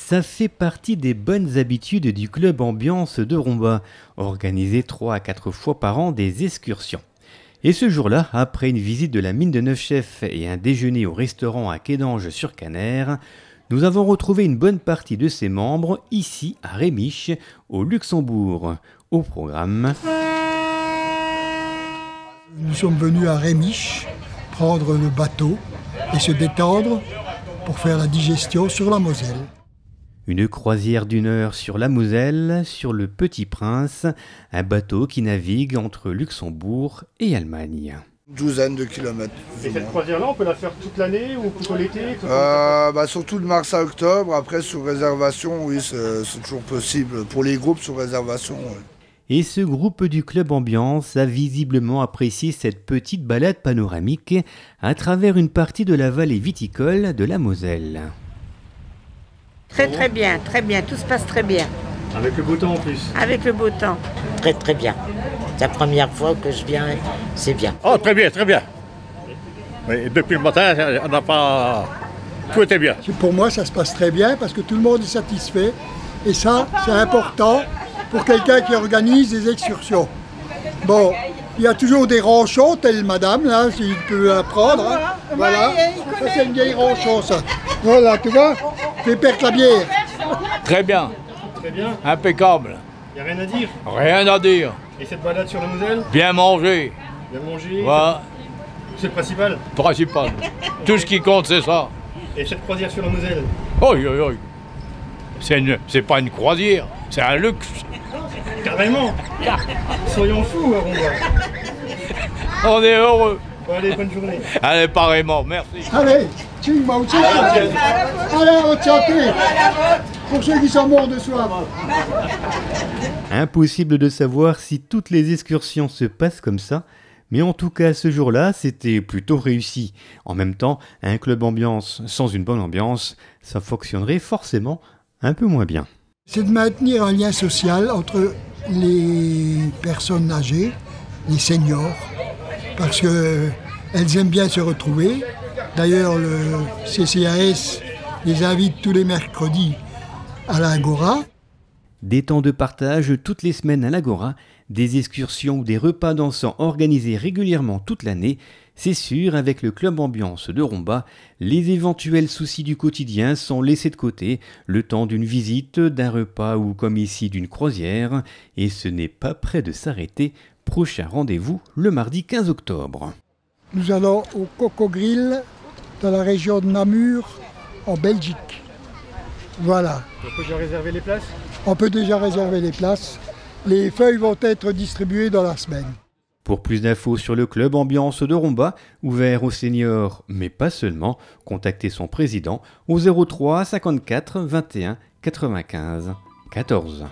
Ça fait partie des bonnes habitudes du club ambiance de Romba, organiser 3 à 4 fois par an des excursions. Et ce jour-là, après une visite de la mine de Neufchef et un déjeuner au restaurant à Kédange-sur-Caner, nous avons retrouvé une bonne partie de ses membres ici à Rémiche, au Luxembourg. Au programme... Nous sommes venus à Rémiche prendre le bateau et se détendre pour faire la digestion sur la Moselle. Une croisière d'1 heure sur la Moselle, sur le Petit Prince, un bateau qui navigue entre Luxembourg et Allemagne. Une douzaine de kilomètres. Et cette croisière-là, on peut la faire toute l'année ou plutôt l'été? Surtout de mars à octobre. Après, sur réservation, oui, c'est toujours possible. Pour les groupes, sur réservation, oui. Et ce groupe du Club Ambiance a visiblement apprécié cette petite balade panoramique à travers une partie de la vallée viticole de la Moselle. Très bien, tout se passe très bien. Avec le beau temps en plus. Avec le beau temps. Très bien. C'est la première fois que je viens, c'est bien. Oh, très bien. Oui, depuis le matin, on n'a pas... Tout était bien. Pour moi, ça se passe très bien parce que tout le monde est satisfait. Et ça, c'est important pour quelqu'un qui organise des excursions. Bon, il y a toujours des ronchons, telle madame, là, si tu peux la prendre. Hein. Voilà, ça c'est une vieille ronchon, ça. Voilà, tu vois, fais perdre la bière. Très bien. Très bien. Impeccable. Il n'y a rien à dire. Rien à dire. Et cette balade sur la Moselle? Bien manger. Bien manger. Voilà. C'est le principal. Principal. Tout ce qui compte, c'est ça. Et cette croisière sur la Moselle? Oui. C'est pas une croisière, c'est un luxe. Carrément. Soyons fous, Romba. On est heureux. Bon, allez, bonne journée. Allez, pareillement, merci. Allez, moi aussi. Allez, on tient pour ceux qui sont morts de soif. Impossible de savoir si toutes les excursions se passent comme ça, mais en tout cas ce jour-là, c'était plutôt réussi. En même temps, un club ambiance sans une bonne ambiance, ça fonctionnerait forcément un peu moins bien. C'est de maintenir un lien social entre les personnes âgées, les seniors, parce qu'elles aiment bien se retrouver. D'ailleurs, le CCAS les invite tous les mercredis à l'Agora. Des temps de partage toutes les semaines à l'Agora, des excursions ou des repas dansants organisés régulièrement toute l'année, c'est sûr, avec le club ambiance de Romba, les éventuels soucis du quotidien sont laissés de côté, le temps d'une visite, d'un repas ou comme ici d'une croisière, et ce n'est pas près de s'arrêter. Prochain rendez-vous le mardi 15 octobre. Nous allons au Coco Grill dans la région de Namur, en Belgique. Voilà. On peut déjà réserver les places? On peut déjà réserver les places. Les feuilles vont être distribuées dans la semaine. Pour plus d'infos sur le club ambiance de Romba, ouvert aux seniors, mais pas seulement, contactez son président au 03 54 21 95 14.